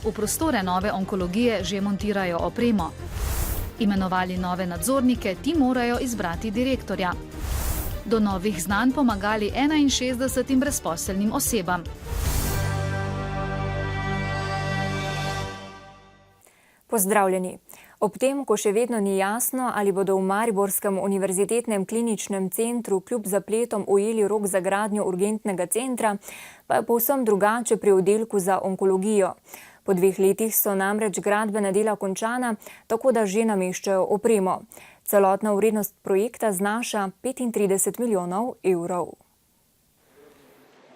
V prostore nove onkologije že montirajo opremo. Imenovali nove nadzornike, ti morajo izbrati direktorja. Do novih znanj pomagali 61 brezposelnim osebam. Pozdravljeni. Ob tem, ko še vedno ni jasno, ali bodo v Mariborskem univerzitetnem kliničnem centru kljub zapletom ujeli rok za gradnjo urgentnega centra, pa je povsem drugače pri oddelku za onkologijo. Po 2 letih so namreč gradbena dela končana, tako da že nameščajo opremo. Celotna vrednost projekta znaša 35 milijonov evrov.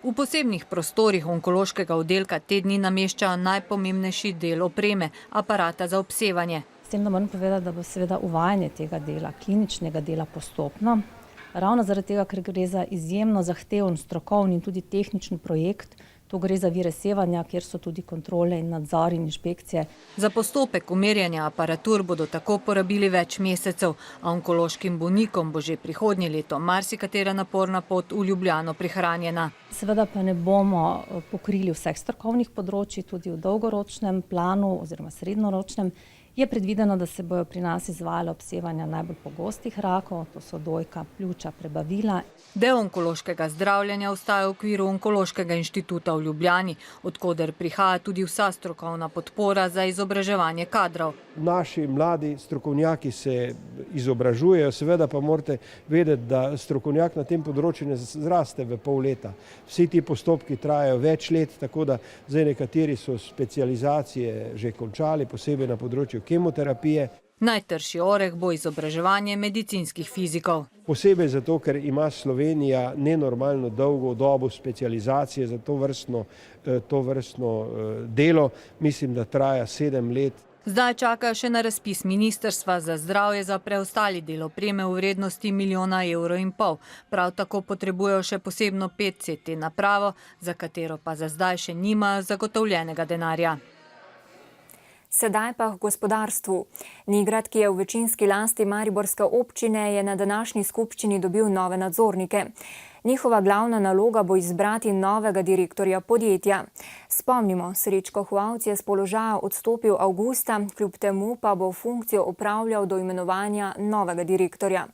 V posebnih prostorih onkološkega oddelka te dni nameščajo najpomembnejši del opreme, aparata za obsevanje. S tem, da moram povedati, da bo seveda uvajanje tega dela, kliničnega dela postopno. Ravno zaradi tega, ker gre za izjemno zahteven, strokovni in tudi tehnični projekt. To gre za vire sevanja, kjer so tudi kontrole in nadzor in inšpekcije. Za postopek umerjanja aparatur bodo tako porabili več mesecev, a onkološkim bolnikom bo že prihodnje leto marsikatera naporna pot v Ljubljano prihranjena. Seveda pa ne bomo pokrili vseh strokovnih področij, tudi v dolgoročnem planu oziroma srednjeročnem. Je predvideno, da se bojo pri nas izvajala obsevanja najbolj pogostih rakov, to so dojka, pljuča, prebavila. Del onkološkega zdravljenja ostaja v okviru Onkološkega inštituta v Ljubljani, od koder prihaja tudi vsa strokovna podpora za izobraževanje kadrov. Naši mladi strokovnjaki se izobražujejo, seveda pa morate vedeti, da strokovnjak na tem področju ne zraste v pol leta. Vsi ti postopki trajajo več let, tako da zdaj nekateri so specializacije že končali, posebej na področju kemoterapije. Najtrši oreh bo izobraževanje medicinskih fizikov. Posebej zato, ker ima Slovenija nenormalno dolgo dobo specializacije za to vrstno delo. Mislim, da traja 7 let. Zdaj čakajo še na razpis Ministrstva za zdravje za preostali del opreme v vrednosti 1,5 milijona evrov. Prav tako potrebujejo še posebno PET-CT napravo, za katero pa za zdaj še nimajo zagotovljenega denarja. Sedaj pa k gospodarstvu. Nigrad, ki je v večinski lasti mariborske občine, je na današnji skupščini dobil nove nadzornike. Njihova glavna naloga bo izbrati novega direktorja podjetja. Spomnimo, Srečko Hvavc je s položaja odstopil avgusta, kljub temu pa bo funkcijo opravljal do imenovanja novega direktorja.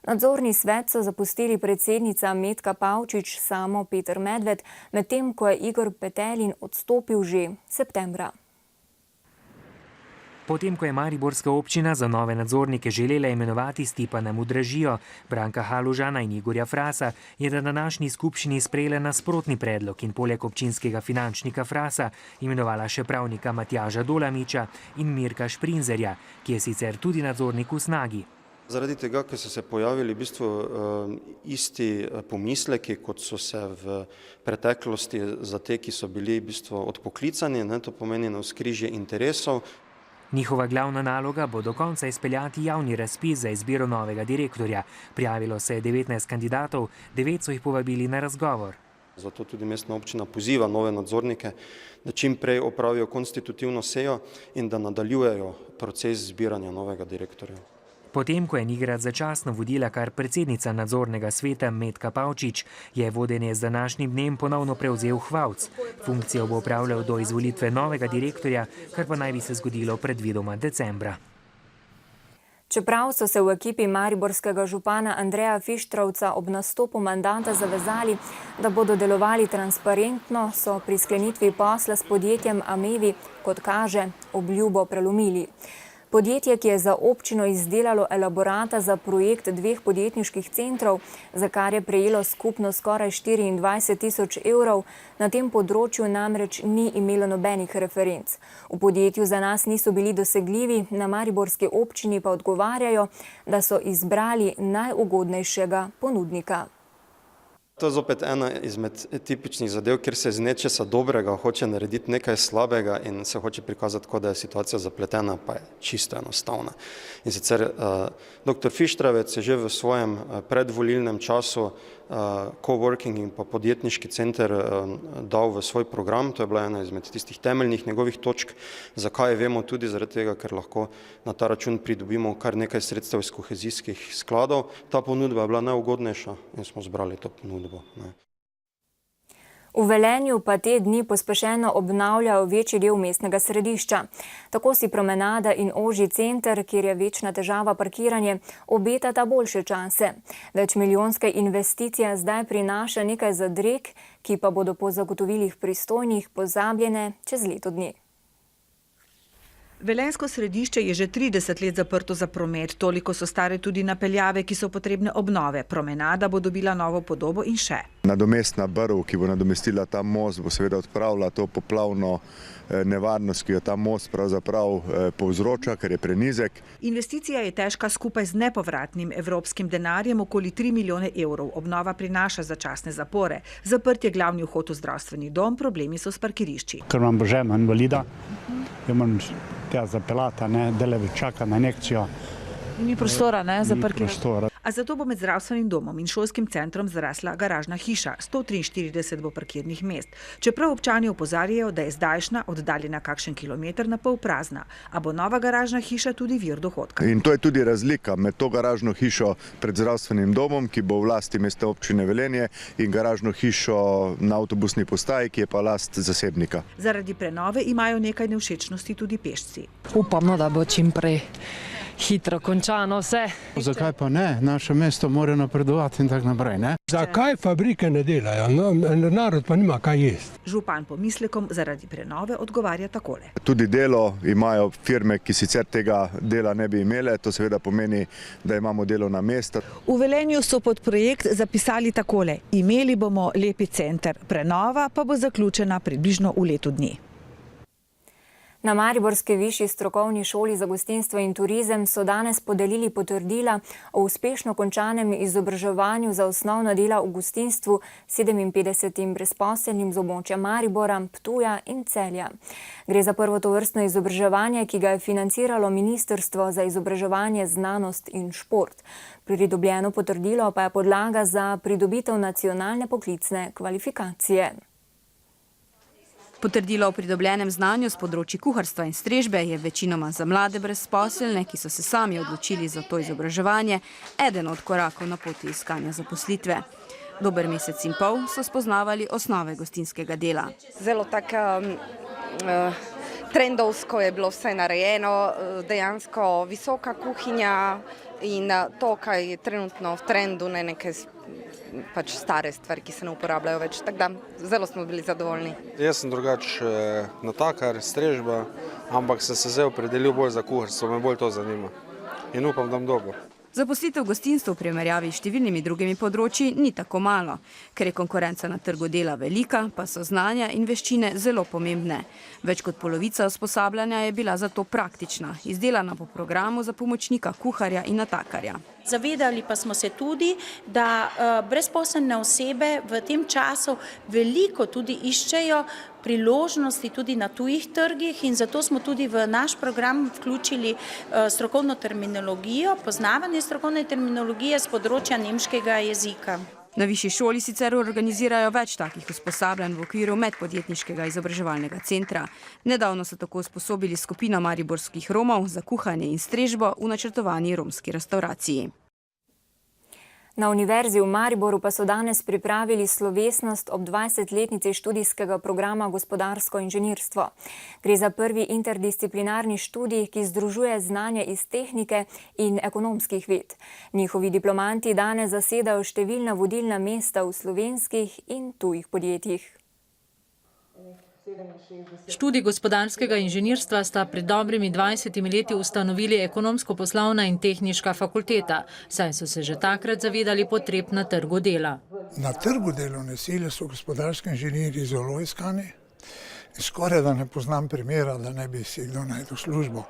Nadzorni svet so zapustili predsednica Metka Pavčič, Samo Peter Medved, medtem ko je Igor Petelin odstopil že septembra. Potem, ko je mariborska občina za nove nadzornike želela imenovati Stipana Mudražijo, Branka Halužana in Igorja Frasa, je na današnji skupščini sprejela nasprotni predlog in poleg občinskega finančnika Frasa imenovala še pravnika Matjaža Dolamiča in Mirka Šprinzerja, ki je sicer tudi nadzornik v Snagi. Zaradi tega, ker so se pojavili v bistvu isti pomisleki, kot so se v preteklosti za te, ki so bili v bistvu odpoklicani, to pomeni navzkrižje interesov. Njihova glavna naloga bo do konca izpeljati javni razpis za izbiro novega direktorja. Prijavilo se je 19 kandidatov, 9 so jih povabili na razgovor. Zato tudi mestna občina poziva nove nadzornike, da čim prej opravijo konstitutivno sejo in da nadaljujejo proces zbiranja novega direktorja. Potem, ko je Nigrad začasno vodila kar predsednica nadzornega sveta Metka Pavčič, je vodenje z današnjim dnem ponovno prevzel Hvavc. Funkcijo bo opravljal do izvolitve novega direktorja, kar pa naj bi se zgodilo predvidoma decembra. Čeprav so se v ekipi mariborskega župana Andreja Fištravca ob nastopu mandata zavezali, da bodo delovali transparentno, so pri sklenitvi posla s podjetjem Amevi, kot kaže, obljubo prelomili. Podjetje, ki je za občino izdelalo elaborata za projekt 2 podjetniških centrov, za kar je prejelo skupno skoraj 24 tisoč evrov, na tem področju namreč ni imelo nobenih referenc. V podjetju za nas niso bili dosegljivi, na mariborski občini pa odgovarjajo, da so izbrali najugodnejšega ponudnika. To je zopet ena izmed tipičnih zadev, kjer se iz nečesa dobrega hoče narediti nekaj slabega in se hoče prikazati, kot da je situacija zapletena, pa je čisto enostavna. In sicer dr. Fištravec je že v svojem predvolilnem času coworking in pa podjetniški center dal v svoj program. To je bila ena izmed tistih temeljnih njegovih točk. Zakaj vemo tudi zaradi tega, ker lahko na ta račun pridobimo kar nekaj sredstev iz kohezijskih skladov. Ta ponudba je bila najugodnejša in smo zbrali to ponudbo. V Velenju pa te dni pospešeno obnavljajo večji del mestnega središča. Tako si promenada in ožji center, kjer je večna težava parkiranje, obetata boljše čase. Večmilijonska investicija zdaj prinaša nekaj zadreg, ki pa bodo po zagotovilih pristojnih pozabljene čez leto dni. Velenjsko središče je že 30 let zaprto za promet, toliko so stare tudi napeljave, ki so potrebne obnove. Promenada bo dobila novo podobo in še. Nadomestna brv, ki bo nadomestila ta most, bo seveda odpravila to poplavno nevarnost, ki jo ta most pravzaprav povzroča, ker je prenizek. Investicija je težka skupaj z nepovratnim evropskim denarjem okoli 3 milijone evrov. Obnova prinaša začasne zapore. Zaprt je glavni vhod v zdravstveni dom, problemi so s parkirišči. Ker imam ženo invalida, jo moram tja zapeljati, dele čaka na injekcijo. Ni prostora, za parkiranje. A zato bo med zdravstvenim domom in šolskim centrom zrasla garažna hiša. 143 bo parkirnih mest. Čeprav občani opozarjajo, da je zdajšnja oddaljena kakšen kilometer na pol prazna. A bo nova garažna hiša tudi vir dohodka. In to je tudi razlika med to garažno hišo pred zdravstvenim domom, ki bo v lasti Mestne občine Velenje, in garažno hišo na avtobusni postaji, ki je pa last zasebnika. Zaradi prenove imajo nekaj nevšečnosti tudi pešci. Upam, da bo čim prej hitro končano vse. Zakaj pa ne? Naše mesto mora napredovati in tako naprej, ne? Zakaj fabrike ne delajo? Narod pa nima kaj jesti. Župan pomislekom zaradi prenove odgovarja takole. Tudi delo imajo firme, ki sicer tega dela ne bi imele. To seveda pomeni, da imamo delovna mesta. V Velenju so pod projekt zapisali takole: imeli bomo lepi center, prenova pa bo zaključena približno v letu dni. Na mariborski višji strokovni šoli za gostinstvo in turizem so danes podelili potrdila o uspešno končanem izobraževanju za osnovna dela v gostinstvu 57 brezposelnim z območja Maribora, Ptuja in Celja. Gre za prvo tovrstno izobraževanje, ki ga je financiralo Ministrstvo za izobraževanje, znanost in šport. Pridobljeno potrdilo pa je podlaga za pridobitev nacionalne poklicne kvalifikacije. Potrdilo o pridobljenem znanju z področji kuharstva in strežbe je večinoma za mlade brezposelne, ki so se sami odločili za to izobraževanje, eden od korakov na poti iskanja zaposlitve. Dober mesec in pol so spoznavali osnove gostinskega dela. Zelo tako trendovsko je bilo vse narejeno, dejansko visoka kuhinja in to, kaj je trenutno v trendu, ne nekaj stare stvari, ki se ne uporabljajo več. Tako da zelo smo bili zadovoljni. Jaz sem drugače natakar, strežba, ampak sem se zdaj opredelil bolj za kuharstvo, me bolj to zanima. In upam, da bom dobil. Zaposlitev v gostinstvu v primerjavi s številnimi drugimi področji ni tako malo. Ker je konkurenca na trgu dela velika, pa so znanja in veščine zelo pomembne. Več kot polovica usposabljanja je bila zato praktična, izdelana po programu za pomočnika kuharja in natakarja. Zavedali pa smo se tudi, da brezposelne osebe v tem času veliko tudi iščejo priložnosti tudi na tujih trgih in zato smo tudi v naš program vključili strokovno terminologijo, poznavanje strokovne terminologije z področja nemškega jezika. Na višji šoli sicer organizirajo več takih usposabljanj v okviru medpodjetniškega izobraževalnega centra. Nedavno so tako usposobili skupino mariborskih Romov za kuhanje in strežbo v načrtovani romski restavraciji. Na Univerzi v Mariboru pa so danes pripravili slovesnost ob 20-letnici študijskega programa Gospodarsko inženirstvo. Gre za prvi interdisciplinarni študij, ki združuje znanje iz tehnike in ekonomskih ved. Njihovi diplomanti danes zasedajo številna vodilna mesta v slovenskih in tujih podjetjih. Študij gospodarskega inženirstva sta pred dobrimi 20 leti ustanovili Ekonomsko-poslovna in tehniška fakulteta, saj so se že takrat zavedali potreb na trgu dela. Na trgu delovne sile so gospodarski inženirji zelo iskani in skoraj da ne poznam primera, da ne bi si kdo našel službo.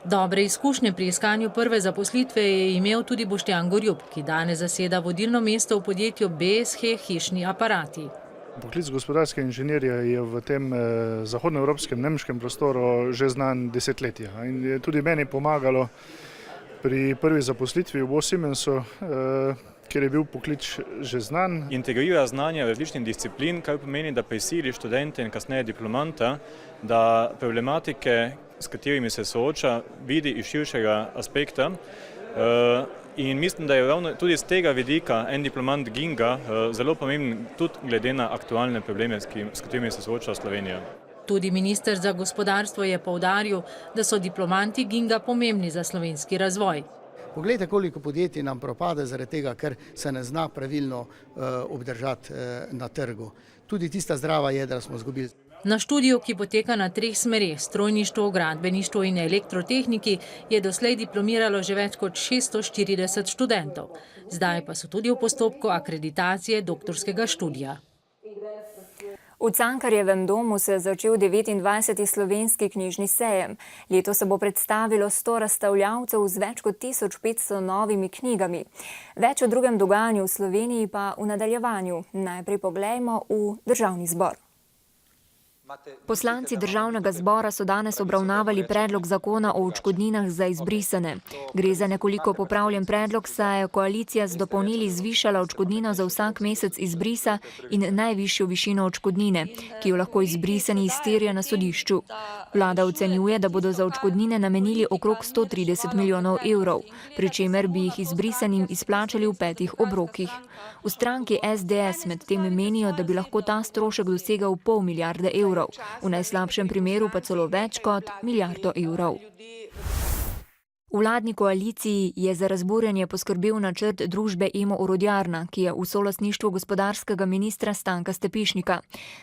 Dobre izkušnje pri iskanju prve zaposlitve je imel tudi Boštjan Gorjup, ki danes zaseda vodilno mesto v podjetju BSH Hišni aparati. Poklic gospodarskega inženirja je v tem zahodnoevropskem nemškem prostoru že znan desetletja in je tudi meni pomagalo pri prvi zaposlitvi v Siemensu, kjer je bil poklic že znan. Integrira znanja različnih disciplin, kar pomeni, da prisili študente in kasneje diplomanta, da problematike, s katerimi se sooča, vidi iz širšega aspekta. In mislim, da je ravno tudi z tega vidika en diplomant Ginga zelo pomemben, tudi glede na aktualne probleme, s katerimi se sooča Slovenija. Tudi minister za gospodarstvo je poudaril, da so diplomanti Ginga pomembni za slovenski razvoj. Poglejte, koliko podjetij nam propade zaradi tega, ker se ne zna pravilno obdržati na trgu. Tudi tista zdrava jedra smo izgubili. Na študiju, ki poteka na 3 smereh, strojništvo, gradbeništvo in elektrotehniki, je doslej diplomiralo že več kot 640 študentov. Zdaj pa so tudi v postopku akreditacije doktorskega študija. V Cankarjevem domu se je začel 29. slovenski knjižni sejem. Letos se bo predstavilo 100 razstavljavcev z več kot 1500 novimi knjigami. Več o drugem dogajanju v Sloveniji pa v nadaljevanju. Najprej poglejmo v Državni zbor. Poslanci Državnega zbora so danes obravnavali predlog zakona o odškodninah za izbrisane. Gre za nekoliko popravljen predlog, saj je koalicija z dopolnili zvišala odškodnino za vsak mesec izbrisa in najvišjo višino odškodnine, ki jo lahko izbrisani izterja na sodišču. Vlada ocenjuje, da bodo za odškodnine namenili okrog 130 milijonov evrov, pri čemer bi jih izbrisanim izplačali v 5 obrokih. V stranki SDS medtem menijo, da bi lahko ta strošek dosegal pol milijarde evrov. V najslabšem primeru pa celo več kot milijardo evrov. V vladni koaliciji je za razburjenje poskrbel načrt družbe Emo Orodjarna, ki je v solastništvu gospodarskega ministra Stanka Stepišnika,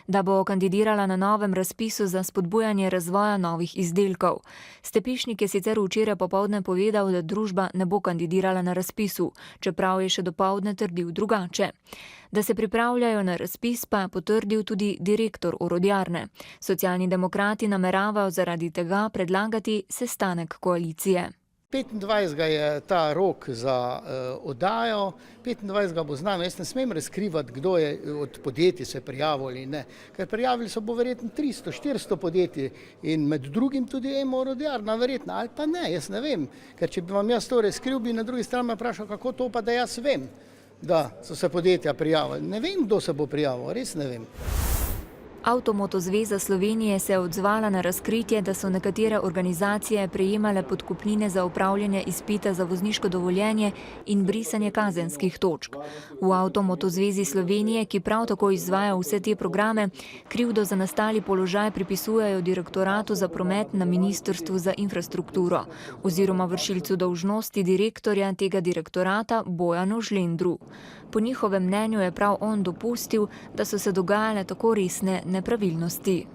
da bo kandidirala na novem razpisu za spodbujanje razvoja novih izdelkov. Stepišnik je sicer včeraj popoldne povedal, da družba ne bo kandidirala na razpisu, čeprav je še dopoldne trdil drugače. Da se pripravljajo na razpis, pa potrdil tudi direktor Orodjarne. Socialni demokrati nameravajo zaradi tega predlagati sestanek koalicije. 25. je ta rok za oddajo, 25. bo znano, jaz ne smem razkrivati, kdo je od podjetij se prijavil ali ne, ker prijavili so bo verjetno 300-400 podjetij in med drugim tudi Emo Orodjarna verjetno, ali pa ne, jaz ne vem, ker če bi vam jaz to razkril, bi na drugi strani me vprašal, kako to pa da jaz vem, da so se podjetja prijavili. Ne vem, kdo se bo prijavil, res ne vem. Avtomoto zveza Slovenije se je odzvala na razkritje, da so nekatere organizacije prejemale podkupnine za upravljanje izpita za vozniško dovoljenje in brisanje kazenskih točk. V Avtomoto zvezi Slovenije, ki prav tako izvaja vse te programe, krivdo za nastali položaj pripisujejo direktoratu za promet na Ministrstvu za infrastrukturo oziroma vršilcu dolžnosti direktorja tega direktorata Bojanu Žlendru. Po njihovem mnenju je prav on dopustil, da so se dogajale tako resne nepravilnosti.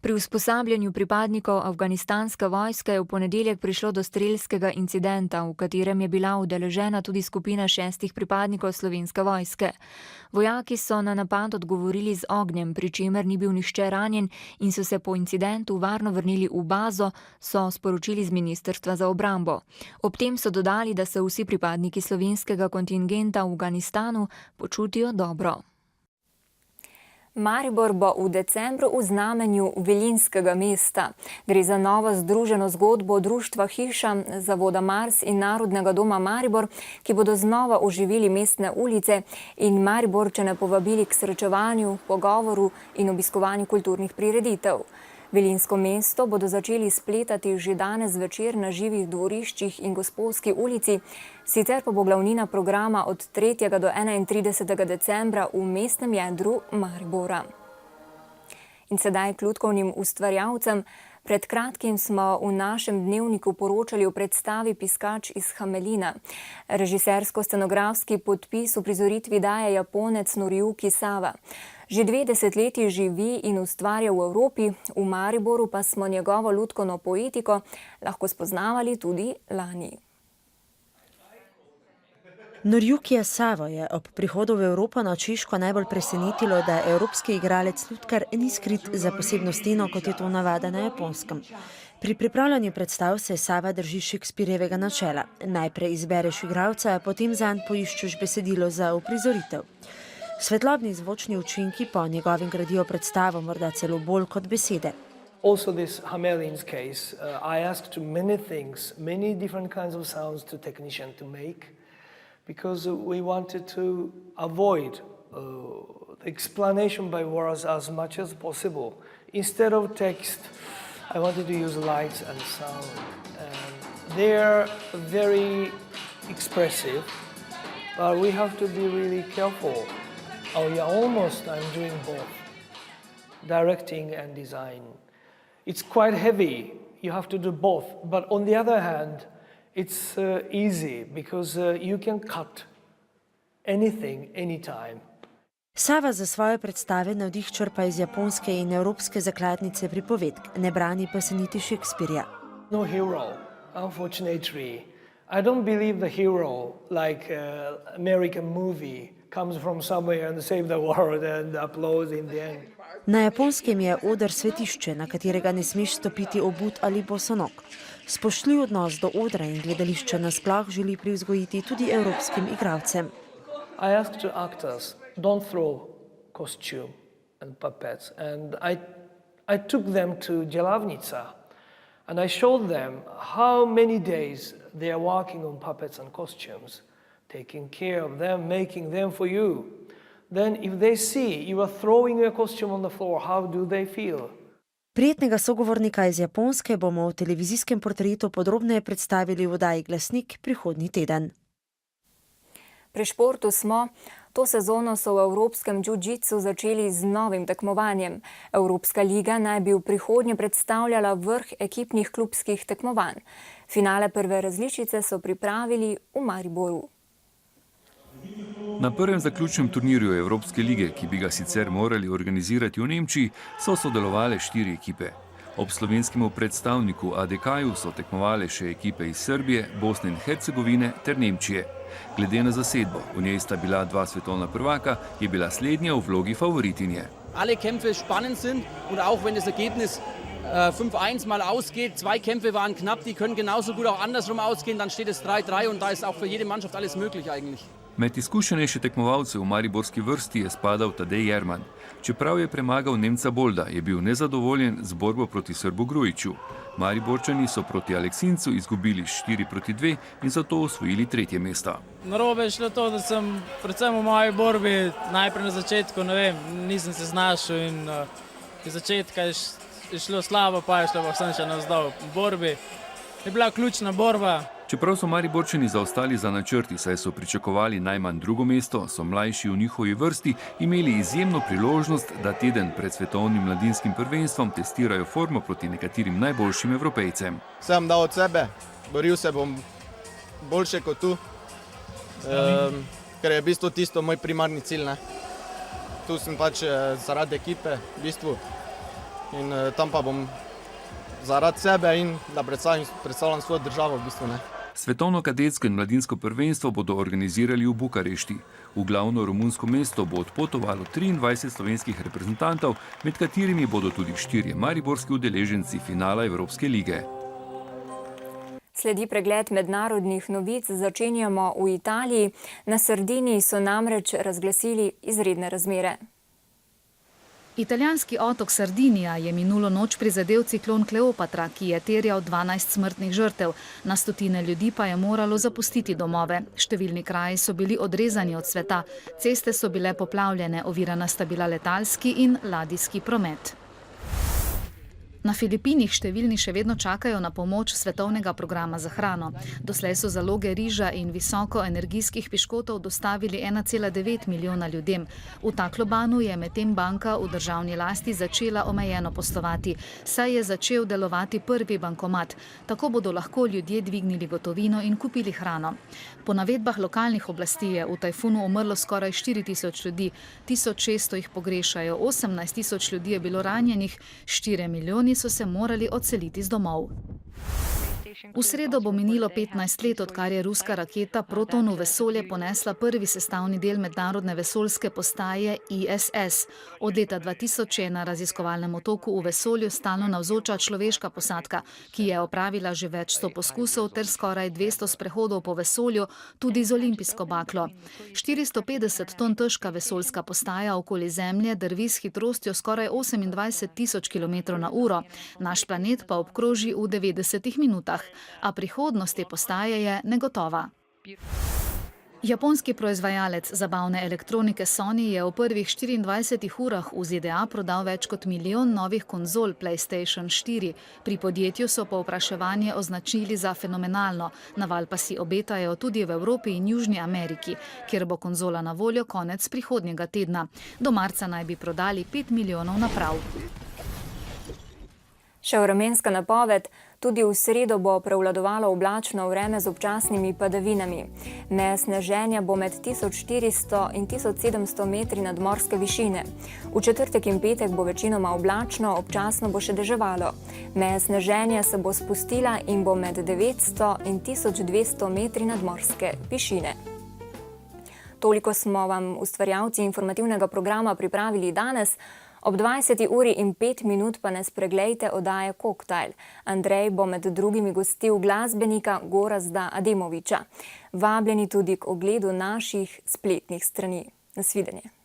Pri usposabljanju pripadnikov afganistanske vojske je v ponedeljek prišlo do strelskega incidenta, v katerem je bila udeležena tudi skupina 6 pripadnikov Slovenske vojske. Vojaki so na napad odgovorili z ognjem, pri čemer ni bil nihče ranjen in so se po incidentu varno vrnili v bazo, so sporočili z Ministrstva za obrambo. Ob tem so dodali, da se vsi pripadniki slovenskega kontingenta v Afganistanu počutijo dobro. Maribor bo v decembru v znamenju Vilinskega mesta. Gre za novo združeno zgodbo društva Hiša, Zavoda Mars in Narodnega doma Maribor, ki bodo znova oživili mestne ulice in Mariborčane povabili k srečevanju, pogovoru in obiskovanju kulturnih prireditev. Vilinsko mesto bodo začeli spletati že danes zvečer na živih dvoriščih in Gosposki ulici, sicer pa bo glavnina programa od 3. do 31. decembra v mestnem jedru Maribora. In sedaj k lutkovnim ustvarjalcem. Pred kratkim smo v našem dnevniku poročali o predstavi Piskač iz Hamelina. Režisersko-scenografski podpis v prizoritvi daje Japonec Noriyuki Sawa. Že 2 desetletji živi in ustvarja v Evropi, v Mariboru pa smo njegovo lutkovno poetiko lahko spoznavali tudi lani. Noriyukija Sawa je ob prihodu v Evropo na Češko najbolj presenetilo, da evropski igralec lutkar ni skrit za posebno steno, kot je to navada na Japonskem. Pri pripravljanju predstav se Sawa drži Shakespearjevega načela. Najprej izbereš igralca, potem zanj poiščeš besedilo za uprizoritev. Svetlobni zvočni učinki po njegovem gradijo predstavo morda celo bolj kot besede. Also this Hamelin's case, I asked many things, many different kinds of sounds to technician to make, because we wanted to avoid the explanation by words as much as possible. Instead of text, I wanted to use lights and sound. And they are very expressive, but we have to be really careful. Oh yeah, almost I'm doing both, directing and design. It's quite heavy, you have to do both, but on the other hand, it's easy because you can cut anything, anytime. Sava za svoje predstave navdih črpa iz japonske in evropske zakladnice pripovedk, ne brani pa se niti Shakespearea. No hero, unfortunately. I don't believe the hero, like American movie, comes from somewhere and save the world and applause in the end. Na Japonskem je oder svetišče, na katerega ne smeš stopiti obut ali bosonog. Spoštljiv odnos do odra in gledališča nasploh želi privzgojiti tudi evropskim igralcem. I asked the actors, don't throw costume and puppets, and I took them to Jelavnica, and I showed them how many days they are working on puppets and costumes, taking care of them, making them for you. Then if they see you are throwing a costume on the floor, how do they feel? Prijetnega sogovornika iz Japonske bomo v televizijskem portretu podrobneje predstavili v oddaji Glasnik prihodnji teden. Pri športu smo. To sezono so v evropskem džiu-džitsu začeli z novim tekmovanjem. Evropska liga naj bi v prihodnje predstavljala vrh ekipnih klubskih tekmovanj. Finale prve različice so pripravili v Mariboru. Na prvem zaključnem turnirju Evropske lige, ki bi ga sicer morali organizirati v Nemčiji, so sodelovale 4 ekipe. Ob slovenskemu predstavniku ADK-ju so tekmovale še ekipe iz Srbije, Bosne in Hercegovine ter Nemčije. Glede na zasedbo, v njej sta bila 2 svetovna prvaka, je bila slednja v vlogi favoritinje. Alle Kämpfe spannend sind und auch wenn das Ergebnis 5-1 mal ausgeht, 2 Kämpfe waren knapp, die können genauso gut auch andersrum ausgehen, dann steht es 3-3 und da ist auch für jede Mannschaft alles möglich eigentlich. Med izkušenejše tekmovalce v mariborski vrsti je spadal Tadej Jerman. Čeprav je premagal Nemca Bolda, je bil nezadovoljen z borbo proti Srbu Grujiću. Mariborčani so proti Aleksincu izgubili 4-2 in zato osvojili 3. mesto. Narobe je šlo to, da sem predvsem v moji borbi najprej na začetku, ne vem, nisem se znašel in iz začetka je šlo slabo, pa je šlo pa vsem še navzdol. V borbi je bila ključna borba. Čeprav so Mariborčani zaostali za načrti, saj so pričakovali najmanj 2. mesto, so mlajši v njihovi vrsti imeli izjemno priložnost, da teden pred svetovnim mladinskim prvenstvom testirajo formo proti nekaterim najboljšim Evropejcem. Sem dal od sebe, boril se bom boljše kot tu, ker je v bistvu tisto moj primarni cilj. Tu sem pač zaradi ekipe v bistvu in tam pa bom zaradi sebe in da predstavljam svojo državo v bistvu. Svetovno kadetsko in mladinsko prvenstvo bodo organizirali v Bukarešti. V glavno romunsko mesto bo odpotovalo 23 slovenskih reprezentantov, med katerimi bodo tudi 4 mariborski udeleženci finala Evropske lige. Sledi pregled mednarodnih novic, začenjamo v Italiji. Na Sardiniji so namreč razglasili izredne razmere. Italijanski otok Sardinija je minulo noč prizadel ciklon Kleopatra, ki je terjal 12 smrtnih žrtev. Na stotine ljudi pa je moralo zapustiti domove. Številni kraji so bili odrezani od sveta, ceste so bile poplavljene, ovirana sta bila letalski in ladijski promet. Na Filipinih številni še vedno čakajo na pomoč svetovnega programa za hrano. Doslej so zaloge riža in visokoenergijskih piškotov dostavili 1,9 milijona ljudem. V Taklobanu je medtem banka v državni lasti začela omejeno poslovati, saj je začel delovati prvi bankomat. Tako bodo lahko ljudje dvignili gotovino in kupili hrano. Po navedbah lokalnih oblasti je v tajfunu umrlo skoraj 4.000 ljudi, 1.600 jih pogrešajo, 18.000 ljudi je bilo ranjenih, 4 milijoni so se morali odseliti z domov. V sredo bo minilo 15 let, odkar je ruska raketa Proton v vesolje ponesla prvi sestavni del mednarodne vesoljske postaje ISS. Od leta 2000 je na raziskovalnem otoku v vesolju stalno navzoča človeška posadka, ki je opravila že več 100 poskusov ter skoraj 200 sprehodov po vesolju, tudi z olimpijsko baklo. 450 ton težka vesoljska postaja okoli Zemlje drvi s hitrostjo skoraj 28.000 km/h. Naš planet pa obkroži v 90 minutah. A prihodnost te postaje je negotova. Japonski proizvajalec zabavne elektronike Sony je v prvih 24 urah v ZDA prodal več kot 1 milijon novih konzol PlayStation 4. Pri podjetju so povpraševanje označili za fenomenalno, naval pa si obetajo tudi v Evropi in Južni Ameriki, kjer bo konzola na voljo konec prihodnjega tedna. Do marca naj bi prodali 5 milijonov naprav. Še vremenska napoved. Tudi v sredo bo prevladovalo oblačno vreme z občasnimi padavinami. Meje sneženja bo med 1400 in 1700 metri nadmorske višine. V četrtek in petek bo večinoma oblačno, občasno bo še deževalo. Meja sneženja se bo spustila in bo med 900 in 1200 metri nadmorske višine. Toliko smo vam ustvarjalci informativnega programa pripravili danes. Ob 20:05 pa ne spreglejte oddaje Koktajl. Andrej bo med drugimi gostil glasbenika Gorazda Ademoviča. Vabljeni tudi k ogledu naših spletnih strani. Nasvidenje.